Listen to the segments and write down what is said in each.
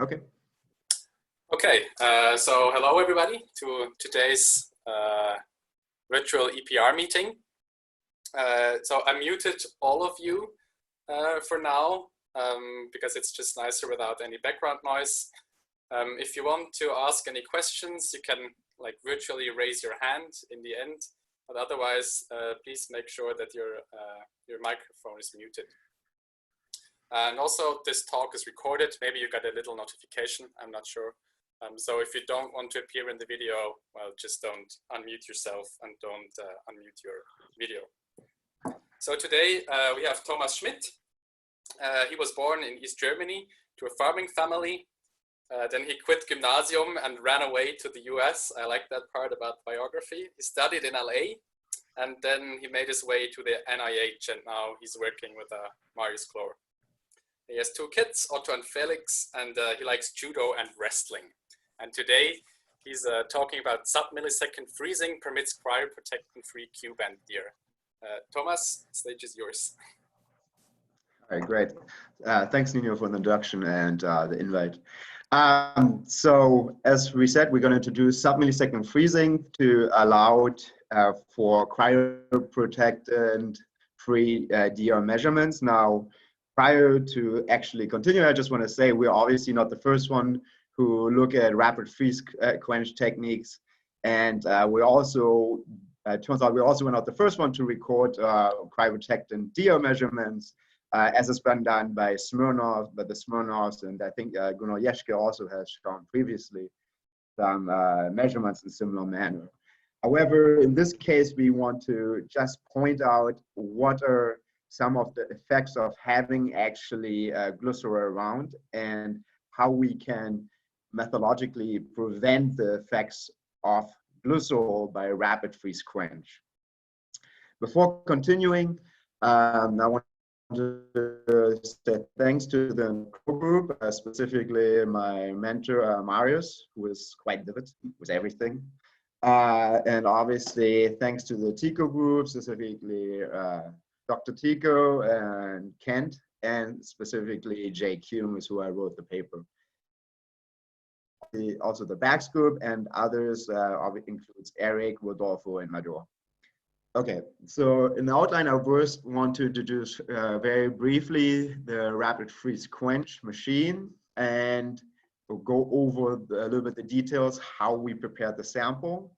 Okay. Okay, so hello everybody to today's virtual EPR meeting. So I muted all of you for now because it's just nicer without any background noise. If you want to ask any questions, you can like virtually raise your hand in the end, but otherwise please make sure that your microphone is muted. And also this talk is recorded. Maybe you got a little notification, I'm not sure. So if you don't want to appear in the video, well, just don't unmute yourself and don't unmute your video. So today we have Thomas Schmidt. He was born in East Germany to a farming family. Then he quit gymnasium and ran away to the US. I like that part about biography. He studied in LA and then he made his way to the NIH and now he's working with Marius Klor. He has 2 kids, Otto and Felix, and he likes judo and wrestling. And today he's talking about submillisecond freezing permits cryoprotectant-free Q-band gear. Thomas, the stage is yours. All right, great. Thanks, Nino, for the introduction and the invite. So as we said, we're going to introduce submillisecond freezing to allow for cryoprotectant-free DR measurements. Now, prior to actually continue, I just want to say we're obviously not the first one who look at rapid freeze quench techniques, and we also turns out we also were not the first one to record cryoprotectant DR measurements, as has been done by the Smirnovs, and I think Gunnar Jeschke also has shown previously some measurements in similar manner. However, in this case, we want to just point out what are some of the effects of having actually glycerol around and how we can methodologically prevent the effects of glycerol by rapid freeze quench. Before continuing, I want to say thanks to the group, specifically my mentor, Marius, who is quite vivid with everything. And obviously, thanks to the TICO group, specifically Dr. TICO and Kent, and specifically Jay Kuhn, is who I wrote the paper. Also the BAX group and others includes Eric, Rodolfo, and Major. Okay, so in the outline, I first want to introduce very briefly the rapid freeze quench machine, and we'll go over a little bit the details, how we prepare the sample.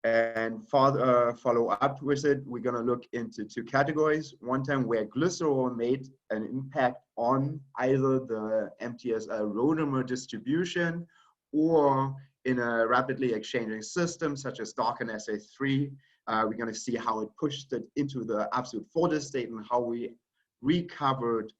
And follow up with it, we're going to look into 2 categories. One time where glycerol made an impact on either the MTSL rotamer distribution or in a rapidly exchanging system such as Dawkins SA3. We're going to see how it pushed it into the absolute folded state and how we recovered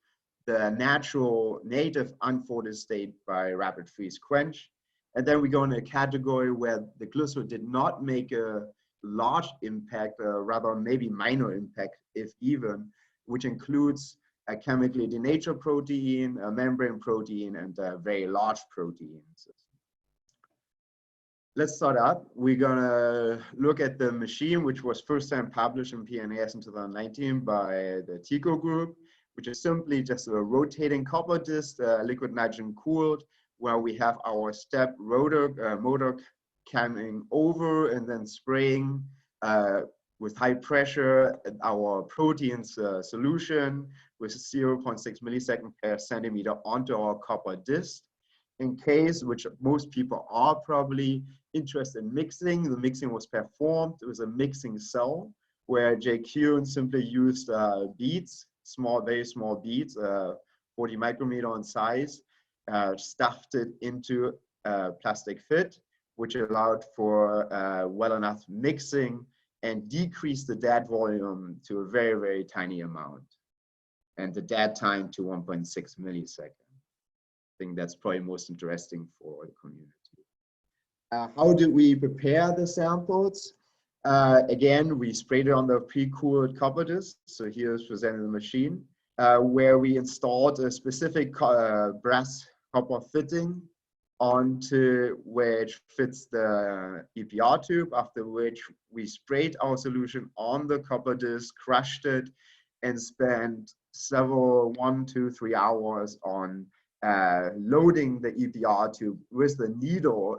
the natural native unfolded state by rapid freeze quench. And then we go in a category where the glycerol did not make a large impact, rather maybe minor impact, if even, which includes a chemically denatured protein, a membrane protein, and a very large protein. Let's start out. We're gonna look at the machine, which was first time published in PNAS in 2019 by the TICO group, which is simply just a rotating copper disc, liquid nitrogen cooled, where we have our step rotor motor coming over and then spraying with high pressure our proteins solution with 0.6 millisecond per centimeter onto our copper disc. In case, which most people are probably interested in mixing, the mixing was performed. It was a mixing cell where Jay Kuhn simply used beads, very small beads, 40 micrometer in size, stuffed it into a plastic fit, which allowed for well enough mixing and decreased the dead volume to a very, very tiny amount, and the dead time to 1.6 milliseconds. I think that's probably most interesting for the community. How did we prepare the samples? Again, we sprayed it on the pre-cooled copper disc. So here's presented the machine, where we installed a specific brass copper fitting onto which fits the EPR tube, after which we sprayed our solution on the copper disc, crushed it, and spent several 1 to 3 hours on loading the EPR tube with the needle,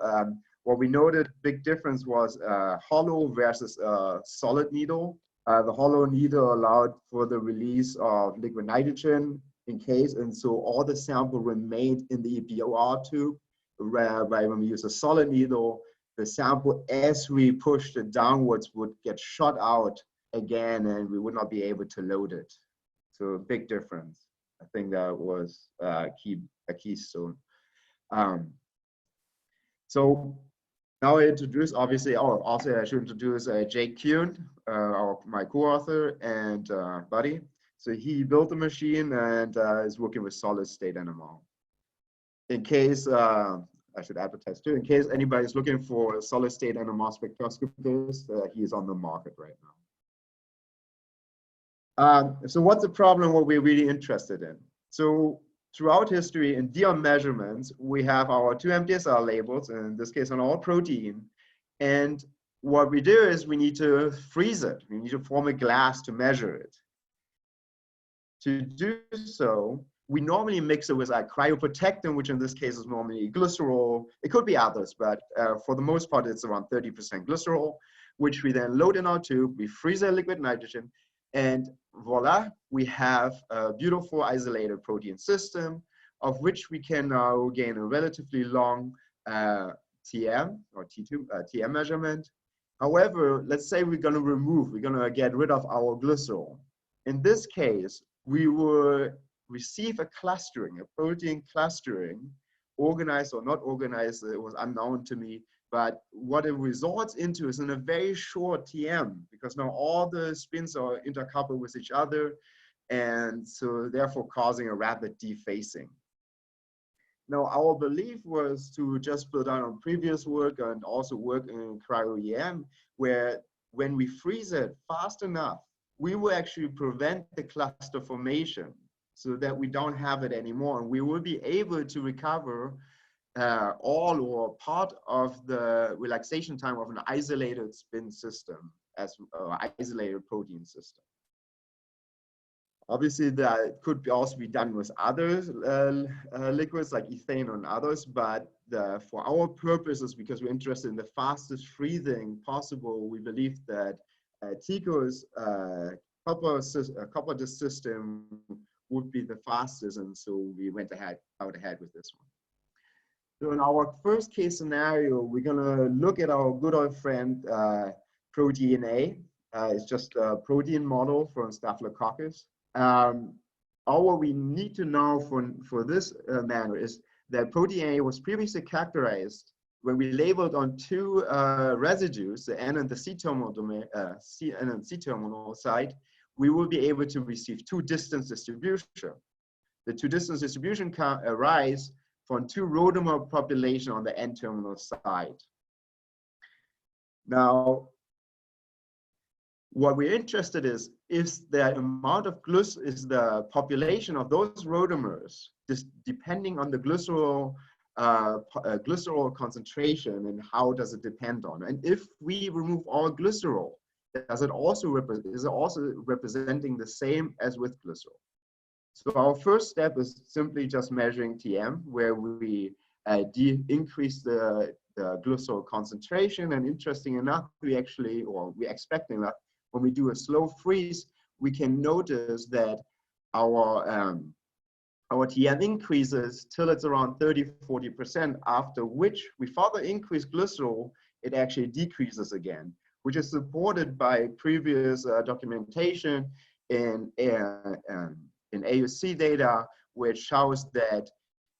what we noted big difference was hollow versus solid needle. The hollow needle allowed for the release of liquid nitrogen in case, and so all the sample remained in the EPR tube. Whereby when we use a solid needle, the sample, as we pushed it downwards, would get shot out again, and we would not be able to load it. So a big difference. I think that was a keystone. So now I introduce, obviously, also I should introduce Jake Kuhn, my co-author and buddy. So he built the machine and is working with solid state NMR. In case, I should advertise too, in case anybody's looking for a solid state NMR spectroscopist, he is on the market right now. So what's the problem, what we're really interested in? So throughout history, in DR measurements, we have our two MDSR labels, in this case on all protein. And what we do is we need to freeze it. We need to form a glass to measure it. To do so, we normally mix it with a cryoprotectant, which in this case is normally glycerol. It could be others, but for the most part, it's around 30% glycerol, which we then load in our tube. We freeze our liquid nitrogen, and voila, we have a beautiful isolated protein system, of which we can now gain a relatively long TM or TM measurement. However, let's say we're going to get rid of our glycerol. In this case, we will receive a clustering, a protein clustering, organized or not organized, it was unknown to me, but what it results into is in a very short TM, because now all the spins are intercoupled with each other, and so therefore causing a rapid defacing. Now, our belief was to just build on previous work and also work in cryo-EM, where when we freeze it fast enough, we will actually prevent the cluster formation so that we don't have it anymore. And we will be able to recover all or part of the relaxation time of an isolated spin system as an isolated protein system. Obviously, that could also be done with other liquids like ethane and others, but for our purposes, because we're interested in the fastest freezing possible, we believe that TICO's copper disk system would be the fastest, and so we went ahead with this one. So in our first case scenario, we're gonna look at our good old friend Protein A. It's just a protein model from Staphylococcus. All we need to know for this matter is that Protein A was previously characterized when we labeled on two residues, the N and the C terminal domain, N and C terminal side, we will be able to receive two distance distribution. The two distance distribution can arise from two rotamer population on the N terminal side. Now, what we're interested is the amount of the population of those rotamers, depending on the glycerol concentration, and how does it depend on? And if we remove all glycerol, is it also representing the same as with glycerol? So our first step is simply just measuring TM, where we increase the glycerol concentration. And interesting enough, we're expecting that when we do a slow freeze, we can notice that our TM increases till it's around 30–40%, after which we further increase glycerol, it actually decreases again, which is supported by previous documentation in AUC data, which shows that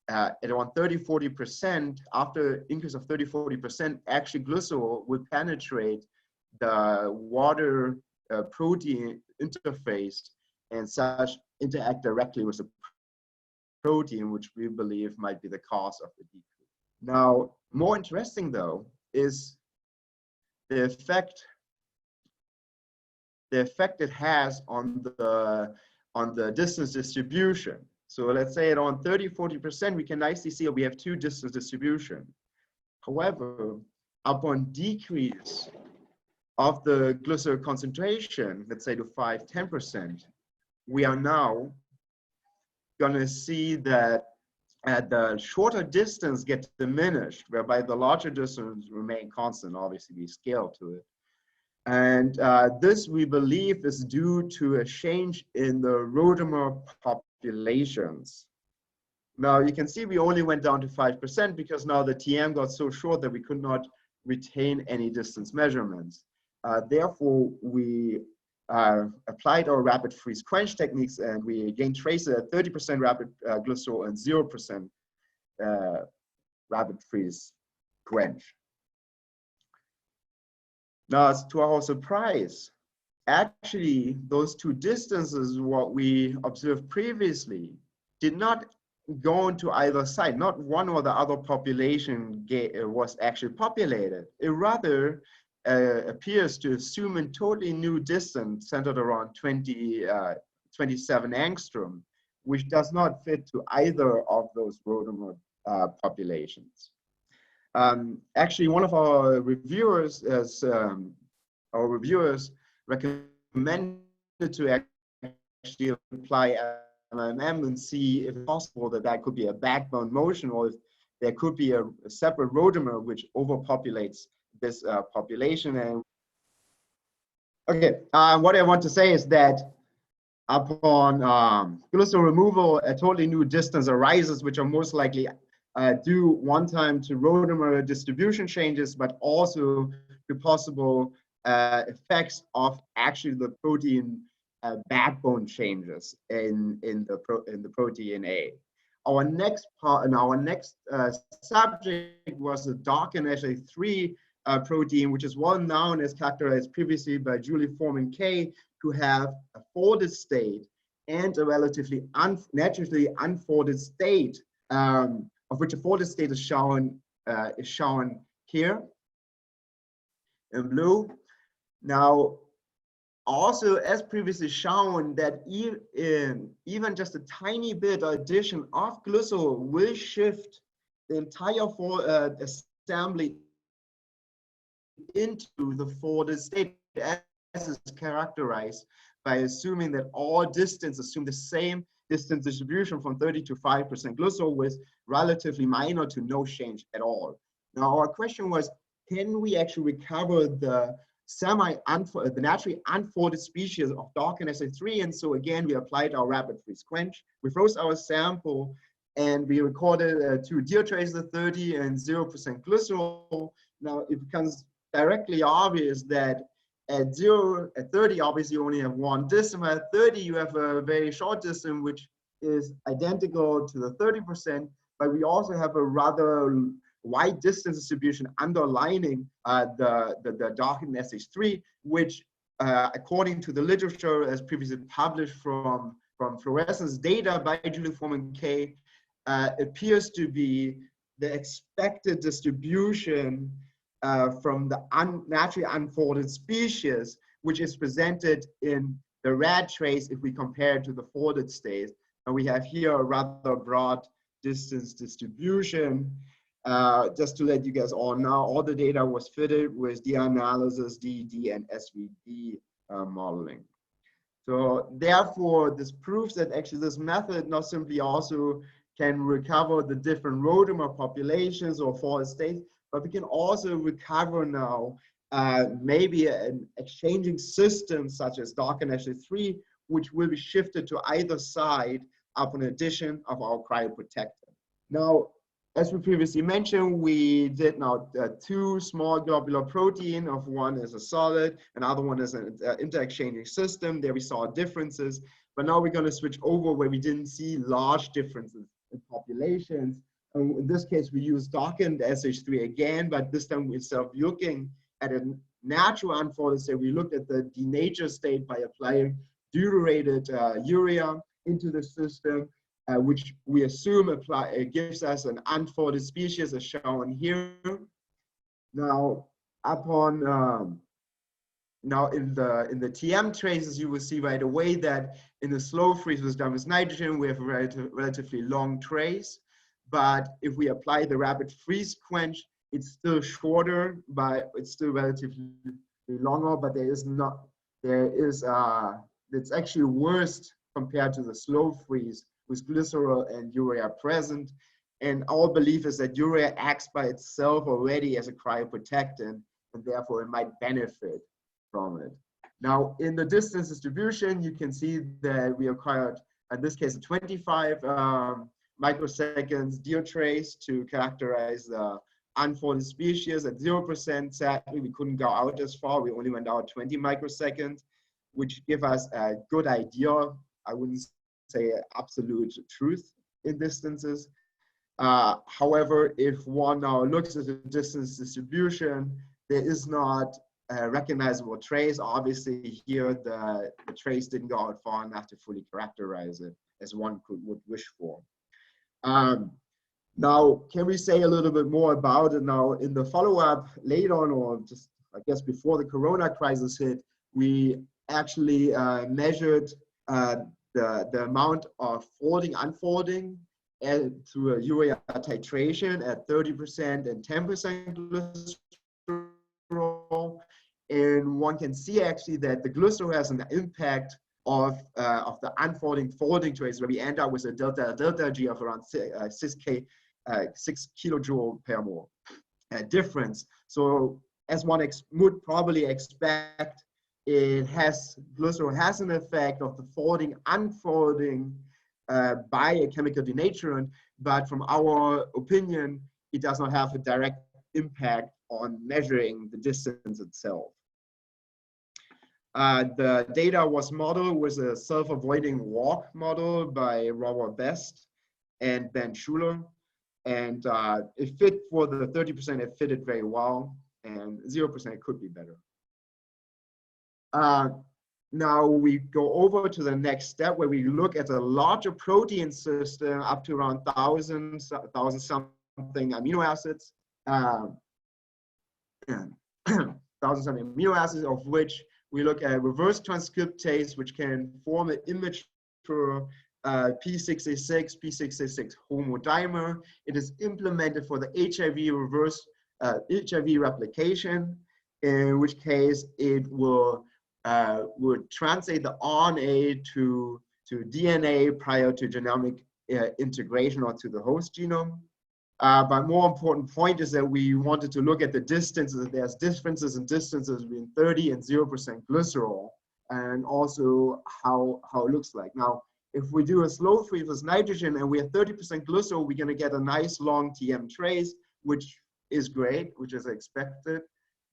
at around 30–40%, after increase of 30–40%, actually glycerol will penetrate the water protein interface and such interact directly with the protein, which we believe might be the cause of the decrease. Now, more interesting though is the effect it has on the distance distribution. So let's say at on 30–40%, we can nicely see that we have two distance distribution. However, upon decrease of the glycerol concentration, let's say to 5–10%, we are now gonna see that the shorter distance gets diminished, whereby the larger distance remain constant. Obviously, we scale to it. And this, we believe, is due to a change in the rotamer populations. Now, you can see we only went down to 5% because now the TM got so short that we could not retain any distance measurements. Therefore, we applied our rapid freeze quench techniques, and we gained traces at 30% rapid glycerol and 0% rapid freeze quench. Now, to our surprise, actually, those two distances, what we observed previously, did not go into either side. Not one or the other population was actually populated. It rather appears to assume a totally new distance centered around 27 angstrom, which does not fit to either of those rotamer populations. Actually, one of our reviewers recommended to actually apply MMM and see if possible that could be a backbone motion, or if there could be a separate rotamer which overpopulates this population. And okay, what I want to say is that upon glycerol removal, a totally new distance arises, which are most likely due one time to rotamer distribution changes, but also to possible effects of actually the protein backbone changes in the protein A. Our next part and our next subject was the DOCN-SA3 protein, which is well known as characterized previously by Julie Foreman K to have a folded state and a relatively naturally unfolded state, of which a folded state is shown here in blue. Now, also, as previously shown, that even just a tiny bit addition of glycerol will shift the entire assembly into the folded state, as is characterized by assuming that all distance assume the same distance distribution from 30 to 5% glycerol with relatively minor to no change at all. Now, our question was, can we actually recover the naturally unfolded species of DOCN-SA3? And so again, we applied our rapid freeze quench. We froze our sample and we recorded 2 DO traces of 30 and 0% glycerol. Now, it becomes directly obvious that at 30, obviously you only have one distance. At 30, you have a very short distance, which is identical to the 30%, but we also have a rather wide distance distribution underlining the DOCN-SA3, which according to the literature as previously published from fluorescence data by Julie Foreman K, appears to be the expected distribution from the naturally unfolded species, which is presented in the red trace if we compare it to the folded state. And we have here a rather broad distance distribution. Just to let you guys all know, all the data was fitted with DR analysis, DED, and SVD modeling. So therefore, this proves that actually this method not simply also can recover the different rotamer populations or folded states, but we can also recover now maybe an exchanging system such as DOCN-SA3, which will be shifted to either side upon addition of our cryoprotectant. Now, as we previously mentioned, we did now 2 small globular protein, of one is a solid, another one is an inter-exchanging system. There we saw differences, but now we're going to switch over where we didn't see large differences in populations. In this case, we use DOCN-SA3 again, but this time instead of looking at a natural unfolded state, we looked at the denatured state by applying deuterated urea into the system, which we assume gives us an unfolded species as shown here. Now, upon now in the TM traces, you will see right away that in the slow freeze was done with nitrogen, we have a relatively long trace. But if we apply the rapid freeze quench, it's still shorter, but it's still relatively longer. But it's actually worse compared to the slow freeze, with glycerol and urea present. And our belief is that urea acts by itself already as a cryoprotectant, and therefore it might benefit from it. Now, in the distance distribution, you can see that we acquired, in this case, 25 microseconds geotrace to characterize the unfolded species at 0%. Sadly, we couldn't go out as far. We only went out 20 microseconds, which give us a good idea. I wouldn't say absolute truth in distances. However, if one now looks at the distance distribution, there is not a recognizable trace. Obviously, here the trace didn't go out far enough to fully characterize it as one would wish for. Now, can we say a little bit more about it now in the follow-up later on, or just I guess before the Corona crisis hit, we actually measured the amount of folding, unfolding through a urea titration at 30% and 10% glycerol. And one can see actually that the glycerol has an impact of the unfolding folding trace, where we end up with a delta G of around 6 kilojoule per mole difference. So as one would probably expect, glycerol has an effect of the folding, unfolding by a chemical denaturant, but from our opinion, it does not have a direct impact on measuring the distance itself. The data was modeled with a self-avoiding walk model by Robert Best and Ben Schuler, and it fit for the 30%, it fitted very well, and 0% could be better. Now we go over to the next step where we look at a larger protein system up to around 1,000 something amino acids, 1,000 something amino acids, of which we look at reverse transcriptase, which can form an immature P686, P686 homodimer. It is implemented for the HIV reverse HIV replication, in which case it will would translate the RNA to DNA prior to genomic integration or to the host genome. But more important point is that we wanted to look at the distances. There's differences in distances between 30 and 0% glycerol, and also how it looks like. Now, if we do a slow freeze with nitrogen and we have 30% glycerol, we're going to get a nice long TM trace, which is great, which is expected.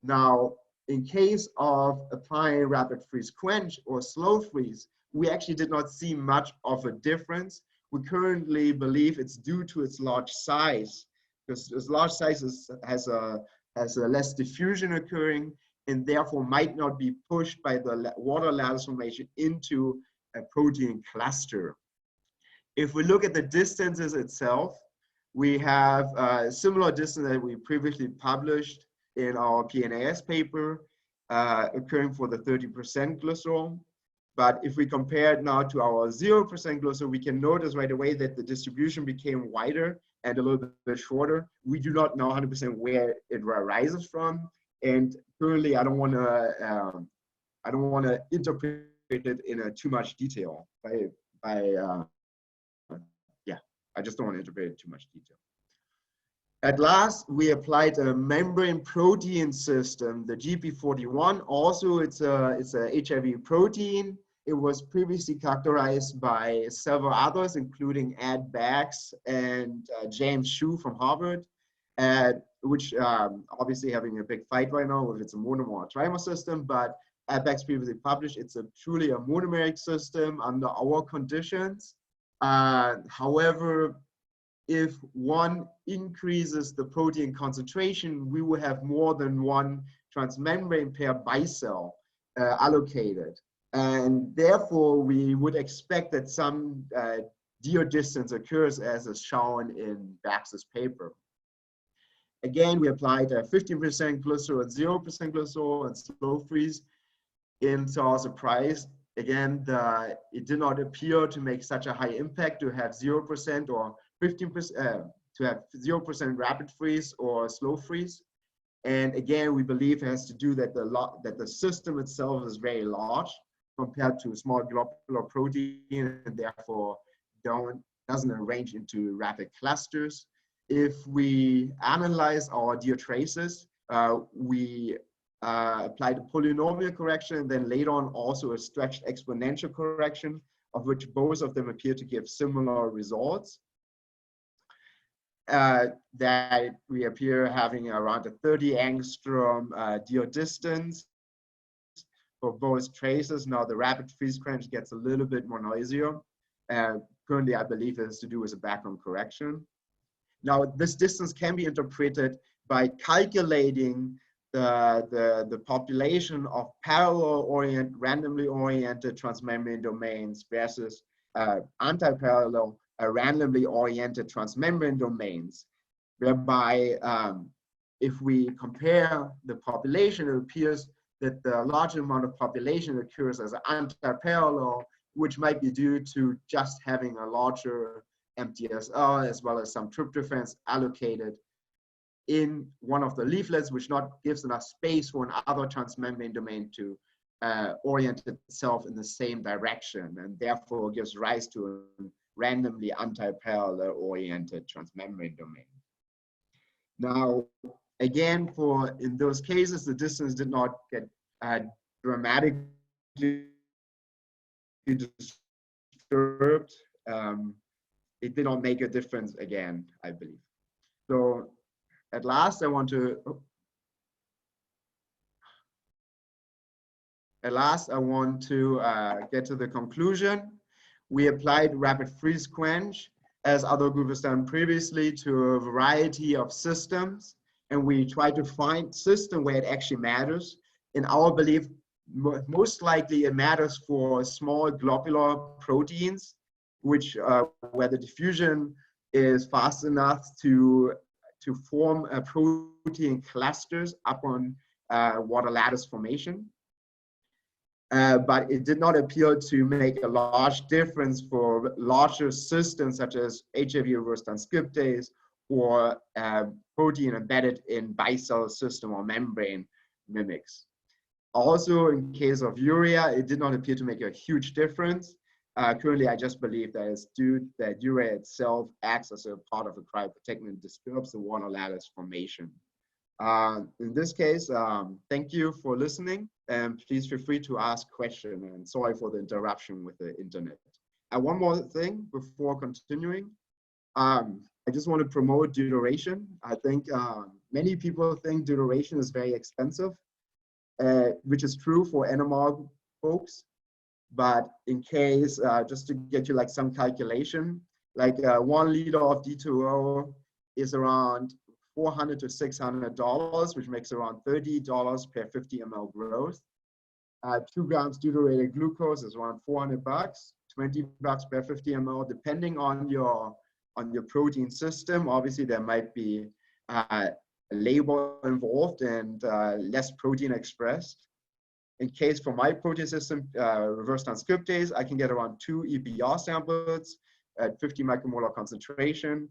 Now, in case of applying rapid freeze quench or slow freeze, we actually did not see much of a difference. We currently believe it's due to its large size, because this large size has a less diffusion occurring, and therefore might not be pushed by the water lattice formation into a protein cluster. If we look at the distances itself, we have a similar distance that we previously published in our PNAS paper, occurring for the 30% glycerol. But if we compare it now to our 0% glycerol, we can notice right away that the distribution became wider and a little bit shorter. We do not know 100% where it arises from, and currently I don't want to interpret it in too much detail. I just don't want to interpret it in too much detail. At last, we applied a membrane protein system, the GP41. Also, it's a HIV protein. It was previously characterized by several others, including Ed Bax and James Shu from Harvard, which obviously having a big fight right now with its monomer or trimer system. But Ed Bax previously published it's truly a monomeric system under our conditions. However, if one increases the protein concentration, we will have more than one transmembrane pair bicell allocated. And therefore, we would expect that some geodistance occurs, as is shown in Bax's paper. Again, we applied 15% glycerol and 0% glycerol and slow freeze. And to our surprise, again, it did not appear to make such a high impact to have 0% or 15%, to have 0% rapid freeze or slow freeze. And again, we believe it has to do that the system itself is very large compared to a small globular protein, and therefore doesn't arrange into rapid clusters. If we analyze our DO traces, we applied a polynomial correction, and then later on also a stretched exponential correction, of which both of them appear to give similar results. That we appear having around a 30 angstrom DO distance for both traces. Now the rapid freeze quench gets a little bit more noisier. Currently, I believe it has to do with a background correction. Now, this distance can be interpreted by calculating the population of randomly oriented transmembrane domains versus anti-parallel randomly oriented transmembrane domains, whereby if we compare the population, it appears that the large amount of population occurs as an anti-parallel, which might be due to just having a larger MTSL as well as some tryptophans allocated in one of the leaflets, which not gives enough space for another transmembrane domain to orient itself in the same direction, and therefore gives rise to a randomly anti-parallel oriented transmembrane domain. Now, again, in those cases, the distance did not get dramatically disturbed. It did not make a difference again, I believe. So at last, I want to get to the conclusion. We applied rapid freeze quench, as other group has done previously, to a variety of systems, and we try to find system where it actually matters. In our belief, most likely it matters for small globular proteins, which where the diffusion is fast enough to form protein clusters upon water lattice formation. But it did not appear to make a large difference for larger systems such as HIV reverse transcriptase or protein embedded in bicell system or membrane mimics. Also, in case of urea, it did not appear to make a huge difference. Currently, I just believe that it's due that urea itself acts as a part of a cryoprotectant and disturbs the water lattice formation. In this case, thank you for listening, and please feel free to ask questions, and sorry for the interruption with the internet. One more thing before continuing. I just want to promote deuteration. I think many people think deuteration is very expensive, which is true for NMR folks. But in case, just to get you like some calculation, like 1 liter of D2O is around $400 to $600, which makes around $30 per 50 ml growth. 2 grams deuterated glucose is around $400, $20 per 50 ml, depending on your protein system. Obviously, there might be labor involved and less protein expressed. In case for my protein system, reverse transcriptase, I can get around 2 EPR samples at 50 micromolar concentration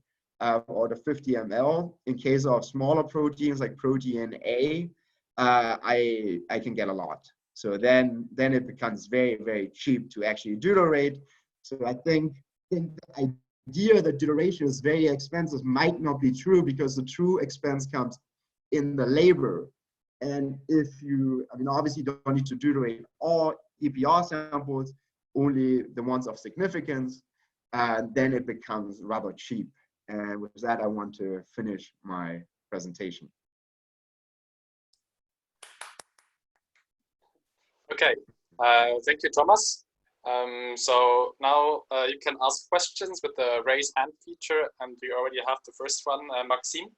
or the 50 ml. In case of smaller proteins like protein A, I can get a lot. So then it becomes very, very cheap to actually deuterate. So I think the idea that deuteration is very expensive might not be true, because the true expense comes in the labor. And if you, obviously you don't need to deuterate all EPR samples, only the ones of significance, then it becomes rather cheap. And with that, I want to finish my presentation. Okay, thank you, Thomas. So now you can ask questions with the raise hand feature, and we already have the first one, Maxime.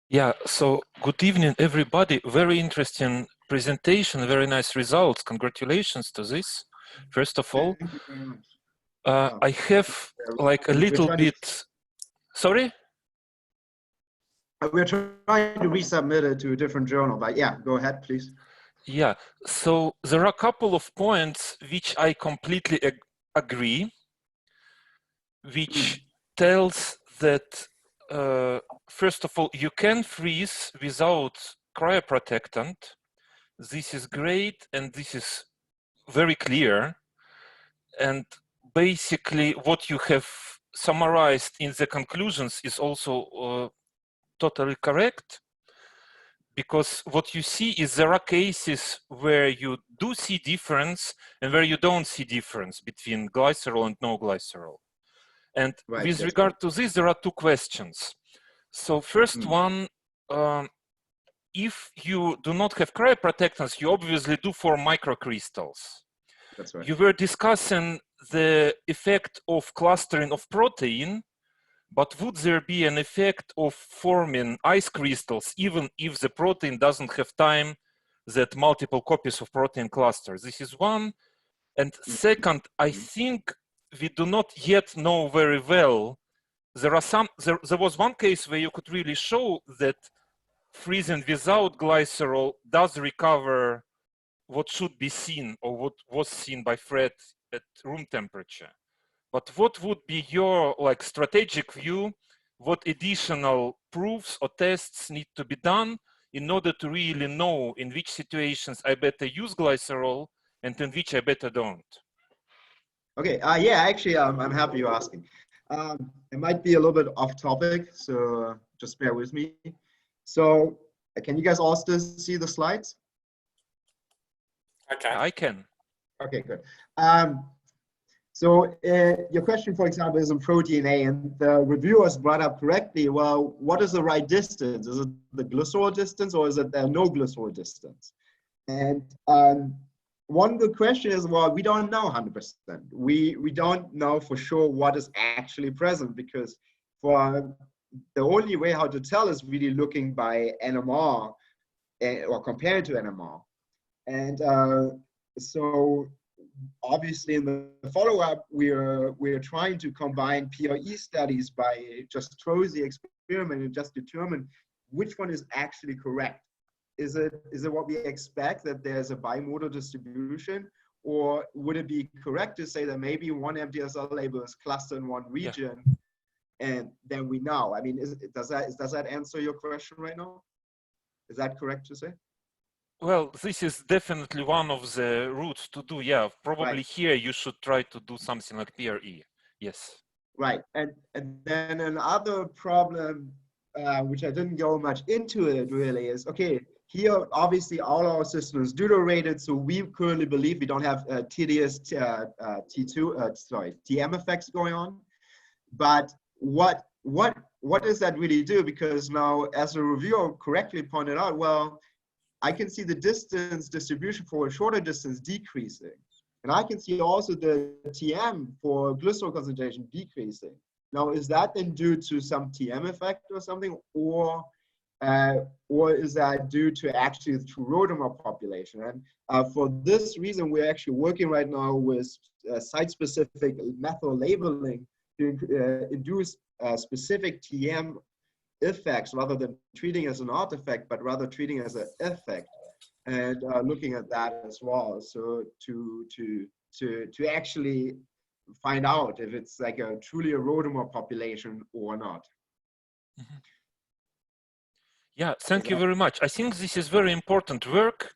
Yeah, so good evening, everybody. Very interesting presentation, very nice results. Congratulations to this. First of all, Thank you very much. I have like a little bit, sorry? We're trying to resubmit it to a different journal, but yeah, go ahead, please. Yeah, so there are a couple of points which I completely agree, which tells that first of all, you can freeze without cryoprotectant. This is great, and this is very clear. basically what you have summarized in the conclusions is also totally correct, because what you see is there are cases where you do see difference and where you don't see difference between glycerol and no glycerol. And with regard to this, there are two questions. So first one, if you do not have cryoprotectants, you obviously do form microcrystals. That's right. You were discussing the effect of clustering of protein, but would there be an effect of forming ice crystals even if the protein doesn't have time that multiple copies of protein cluster? This is one. And second, I think we do not yet know very well. There was one case where you could really show that freezing without glycerol does recover what should be seen or what was seen by Fred at room temperature. But what would be your strategic view? What additional proofs or tests need to be done in order to really know in which situations I better use glycerol and in which I better don't? Okay, yeah, actually, I'm happy you're asking. It might be a little bit off topic, so just bear with me. So can you guys all still see the slides? Okay. I can. Okay, good. So your question, for example, is in protein A, and the reviewers brought up correctly, well, what is the right distance? Is it the glycerol distance or is it the no glycerol distance? And one good question is, well, we don't know 100%. We don't know for sure what is actually present, because for the only way how to tell is really looking by NMR or comparing to NMR. And so obviously in the follow-up, we're trying to combine PRE studies by just throw the experiment and just determine which one is actually correct. Is it what we expect, that there's a bimodal distribution, or would it be correct to say that maybe one MTSL label is clustered in one region, and then we know? I mean, does that answer your question right now? Is that correct to say? Well, this is definitely one of the routes to do. Yeah, probably here you should try to do something like PRE. Yes. Right, and then another problem, which I didn't go much into it really, is okay. Here, obviously, all our systems deuterated, so we currently believe we don't have TDS, TM effects going on. But what does that really do? Because now, as the reviewer correctly pointed out, well, I can see the distance distribution for a shorter distance decreasing. And I can see also the TM for glycerol concentration decreasing. Now, is that then due to some TM effect or something, or is that due to actually the true rotamer population? And for this reason, we're actually working right now with site-specific method labeling to induce specific TM effects rather than treating as an artifact, but rather treating as an effect, and looking at that as well. So to actually find out if it's like a truly a rotamer population or not. Mm-hmm. Yeah, thank you very much. I think this is very important work,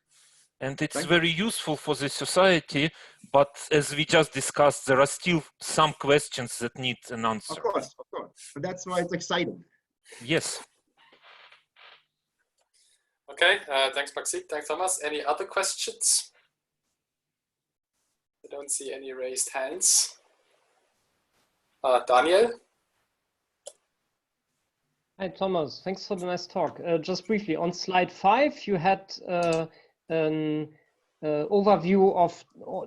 and it's very useful for the society. But as we just discussed, there are still some questions that need an answer. Of course. But that's why it's exciting. Yes. Okay, thanks Maxi, thanks Thomas. Any other questions? I don't see any raised hands. Daniel? Hi Thomas, thanks for the nice talk. Just briefly, on slide 5, you had an overview of all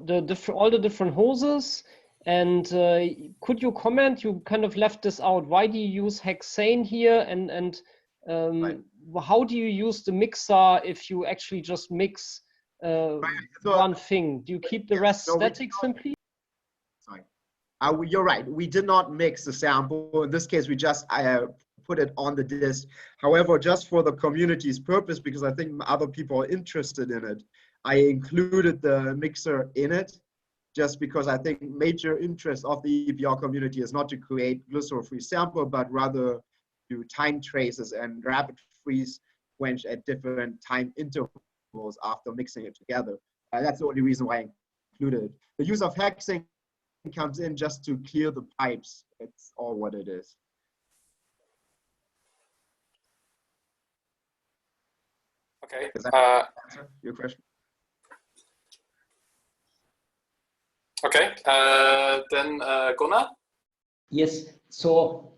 the different hoses. And could you comment, you kind of left this out, why do you use hexane here, and how do you use the mixer if you actually just mix one thing? Do you keep the rest static simply? Sorry. You're right, we did not mix the sample. In this case, we just put it on the disk. However, just for the community's purpose, because I think other people are interested in it, I included the mixer in it, just because I think major interest of the EPR community is not to create glycerol-free sample, but rather do time traces and rapid freeze quench at different time intervals after mixing it together. That's the only reason why I included it. The use of hexane comes in just to clear the pipes. That's all what it is. Okay. Does that answer your question? Okay. Then Gunnar? Yes. So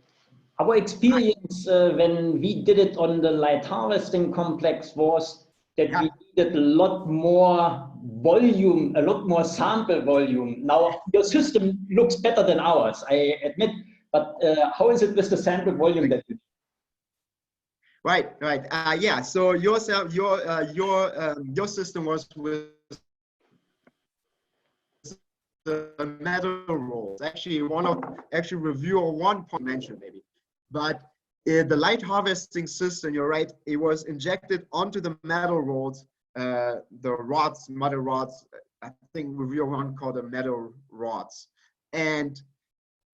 our experience when we did it on the light harvesting complex was that we needed a lot more volume, a lot more sample volume. Now your system looks better than ours, I admit, but how is it with the sample volume that you need? Right. Yeah. So your system was with the metal rolls. Actually, reviewer 1 point mentioned maybe, but the light harvesting system, you're right, it was injected onto the metal rolls, the rods, metal rods. I think reviewer 1 called them metal rods, and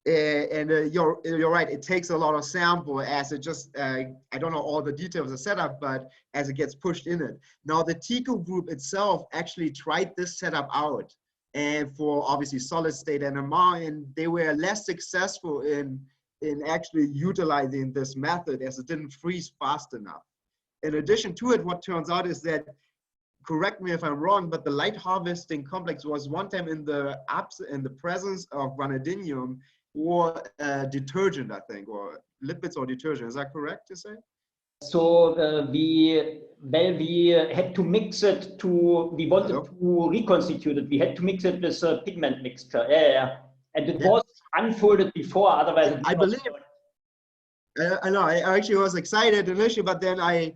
you're right. It takes a lot of sample as it just I don't know all the details of the setup, but as it gets pushed in it. Now the TICO group itself actually tried this setup out, and for obviously solid state NMR, and they were less successful in actually utilizing this method as it didn't freeze fast enough. In addition to it, what turns out is that, correct me if I'm wrong, but the light harvesting complex was one time in the presence of vanadium or detergent, I think, or lipids or detergent. Is that correct to say? So we had to mix it we wanted to reconstitute it. We had to mix it with a pigment mixture. Yeah. And it was unfolded before, otherwise I believe. I know. I actually was excited initially, but then I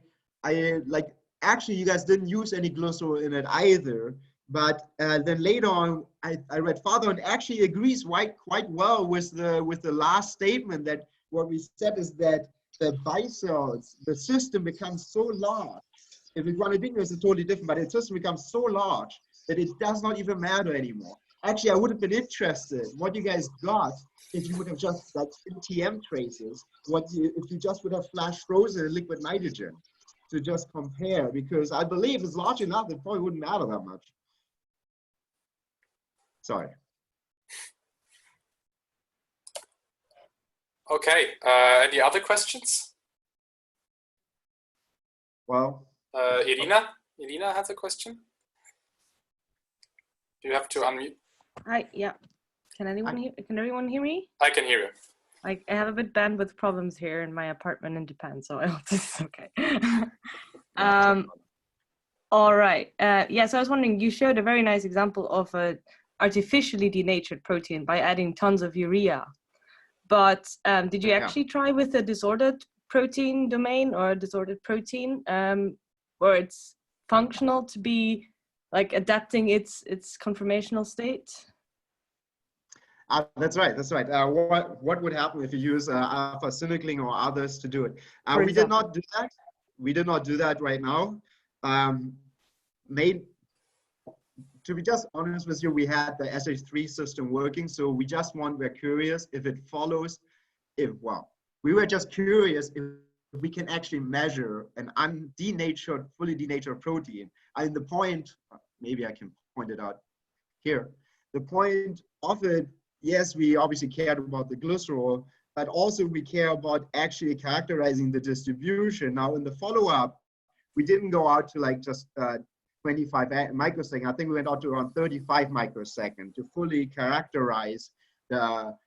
like, actually you guys didn't use any glycerol in it either. But then later on, I read further and actually agrees quite well with the last statement, that what we said is that the bicells, the system becomes so large. If it's vanadium, it's totally different, but the system becomes so large that it does not even matter anymore. Actually, I would have been interested what you guys got if you would have just like NTM traces, if you just would have flash frozen liquid nitrogen to just compare, because I believe it's large enough, it probably wouldn't matter that much. Sorry. Okay. Any other questions? Well, Irina has a question. You have to unmute. Hi, yeah. Can everyone hear me? I can hear you. I have a bit bandwidth problems here in my apartment in Japan, so I hope this is okay. All right. Yeah, so I was wondering, you showed a very nice example of a artificially denatured protein by adding tons of urea. But did you actually try with a disordered protein domain or a disordered protein where it's functional to be like adapting its conformational state? That's right. What would happen if you use alpha synuclein or others to do it? We did not do that. We did not do that right now. To be just honest with you, we had the SH3 system working, so we're curious if it follows. We were just curious if we can actually measure an fully denatured protein. And the point, maybe I can point it out here. The point of it, yes, we obviously cared about the glycerol, but also we care about actually characterizing the distribution. Now in the follow-up, we didn't go out to like just 25 microsecond. I think we went out to around 35 microsecond to fully characterize the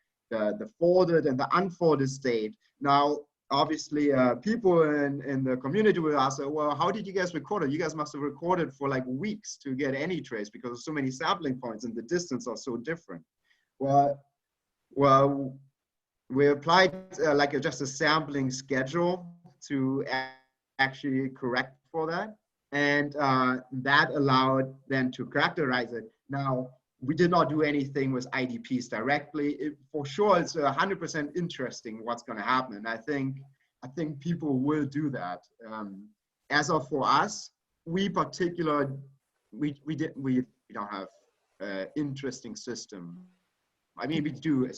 folded and the unfolded state. Now, obviously, people in the community will ask, well, how did you guys record it? You guys must have recorded for like weeks to get any trace because there's so many sampling points and the distance are so different. Well, we applied just a sampling schedule to actually correct for that. And that allowed then to characterize it. Now, we did not do anything with IDPs directly. For sure, it's 100% interesting what's going to happen. And I think people will do that. As of for us, we don't have an interesting system. I mean, we do.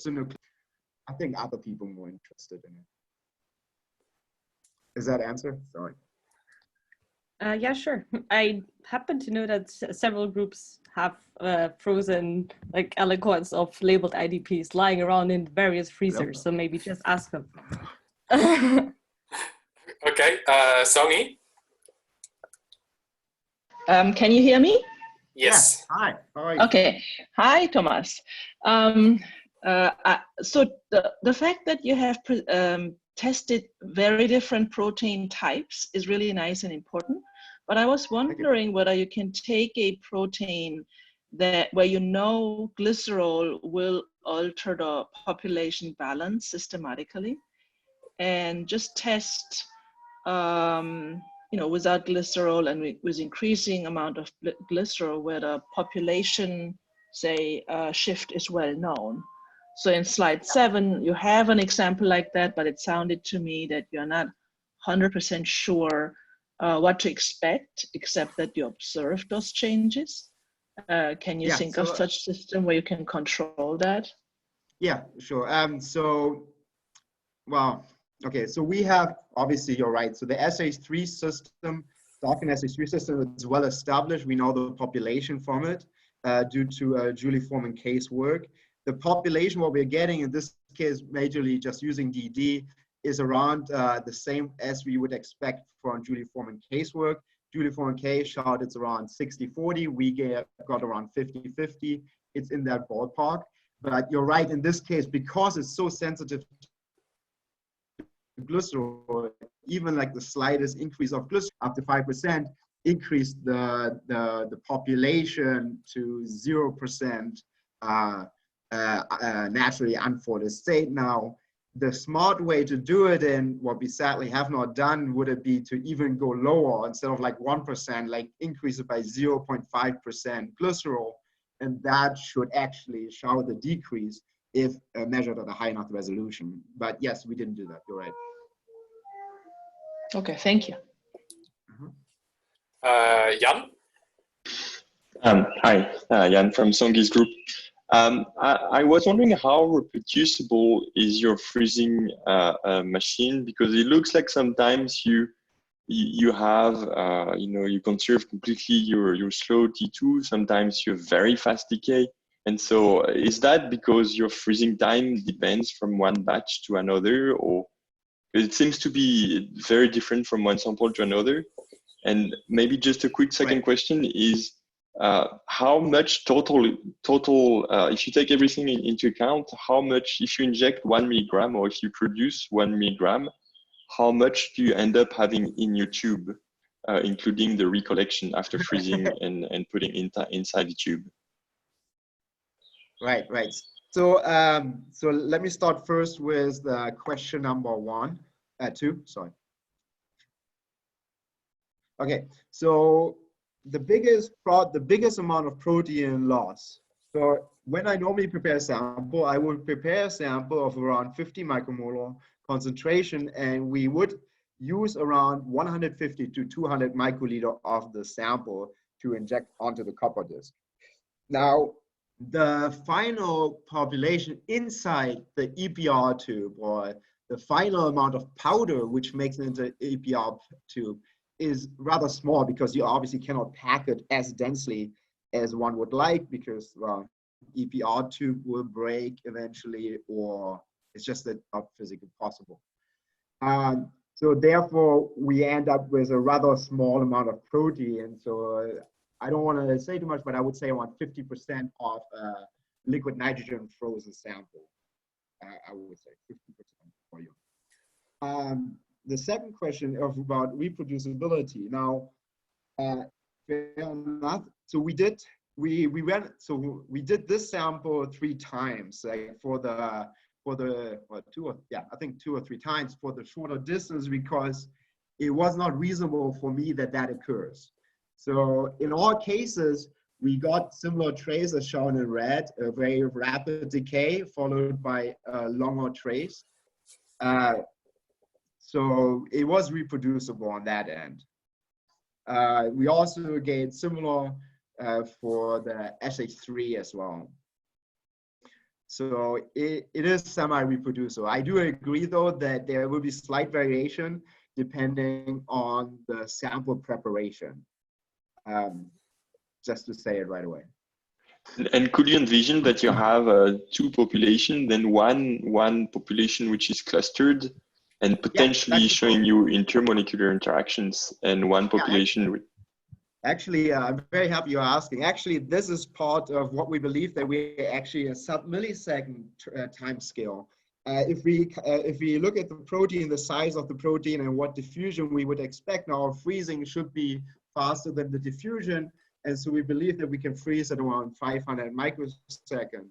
I think other people are more interested in it. Is that answer? Sorry. Yeah, sure. I happen to know that several groups have frozen like aliquots of labeled IDPs lying around in various freezers. So maybe just ask them. Okay, Songi? Can you hear me? Yes. Hi. How are you? Okay. Hi, Thomas. So the fact that you have tested very different protein types is really nice and important. But I was wondering whether you can take a protein where you know glycerol will alter the population balance systematically, and just test without glycerol and with increasing amount of glycerol, where the population, say, shift is well known. So in slide 7, you have an example like that, but it sounded to me that you're not 100% sure what to expect, except that you observe those changes. Can you think of such system where you can control that? Yeah, sure. Okay, so we have, obviously you're right. So the SH3 system, Darkin SH3 system is well established. We know the population from it due to Julie Foreman case work. The population, what we're getting in this case, majorly just using DD, is around the same as we would expect from Julie Foreman case work. Julie Foreman case showed it's around 60-40. We got around 50-50. It's in that ballpark. But you're right, in this case, because it's so sensitive glycerol, even like the slightest increase of glycerol up to 5% increased the population to 0% naturally unfolded state. Now, the smart way to do it, and what we sadly have not done, would it be to even go lower instead of like 1%, like increase it by 0.5% glycerol, and that should actually show the decrease if measured at a high enough resolution. But yes, we didn't do that. You're right. Okay, thank you. Jan? Hi, Jan from Songi's group. I was wondering how reproducible is your freezing machine, because it looks like sometimes you have you conserve completely your slow T2. Sometimes you have very fast decay, and so is that because your freezing time depends from one batch to another, or it seems to be very different from one sample to another? And maybe just a quick second question is, how much total, if you take everything into account, how much, if you inject 1 milligram or if you produce 1 milligram, how much do you end up having in your tube, including the recollection after freezing and putting inside the tube? Right. So, so let me start first with question number 2. Sorry. Okay, so the biggest amount of protein loss. So when I normally prepare a sample, I would prepare a sample of around 50 micromolar concentration, and we would use around 150 to 200 microliter of the sample to inject onto the copper disc. Now, the final population inside the EPR tube, or the final amount of powder which makes it into EPR tube, is rather small, because you obviously cannot pack it as densely as one would like, because EPR tube will break eventually, or it's just not physically possible. So therefore, we end up with a rather small amount of protein. So I don't want to say too much, but I would say around 50% of liquid nitrogen frozen sample. I would say 50% for you. The second question about reproducibility. Now, fair enough. So we did this sample 3 times, like for the 2 or 3 times for the shorter distance, because it was not reasonable for me that occurs. So in all cases, we got similar trace as shown in red, a very rapid decay followed by a longer trace. So it was reproducible on that end. We also gained similar for the SH3 as well. So it is semi-reproducible. I do agree though that there will be slight variation depending on the sample preparation. Just to say it right away. And could you envision that you have two populations, then one population which is clustered and potentially showing you intermolecular interactions, and one population with... Actually, I'm very happy you're asking. Actually, this is part of what we believe, that we actually a sub-millisecond time scale. If we look at the protein, the size of the protein and what diffusion we would expect, now our freezing should be faster than the diffusion. And so we believe that we can freeze at around 500 microseconds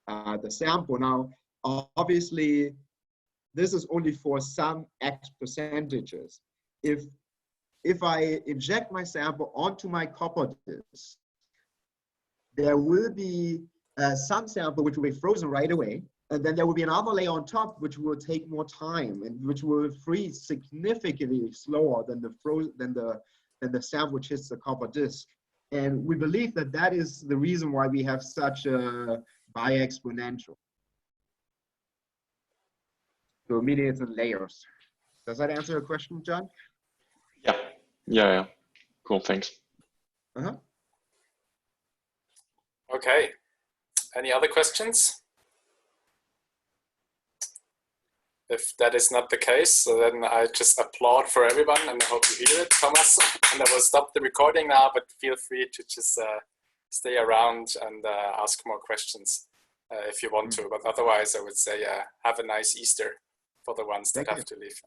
the sample. Now, obviously, this is only for some X percentages. If I inject my sample onto my copper disk, there will be some sample which will be frozen right away. And then there will be another layer on top, which will take more time and which will freeze significantly slower than the sample which hits the copper disk. And we believe that that is the reason why we have such a bi-exponential. So meaning it's in layers. Does that answer your question, John? Yeah. Cool, thanks. Okay. Any other questions? If that is not the case, so then I just applaud for everyone, and I hope you hear it, Thomas. And I will stop the recording now, but feel free to just stay around and ask more questions if you want to. But otherwise, I would say have a nice Easter for the ones that have to leave.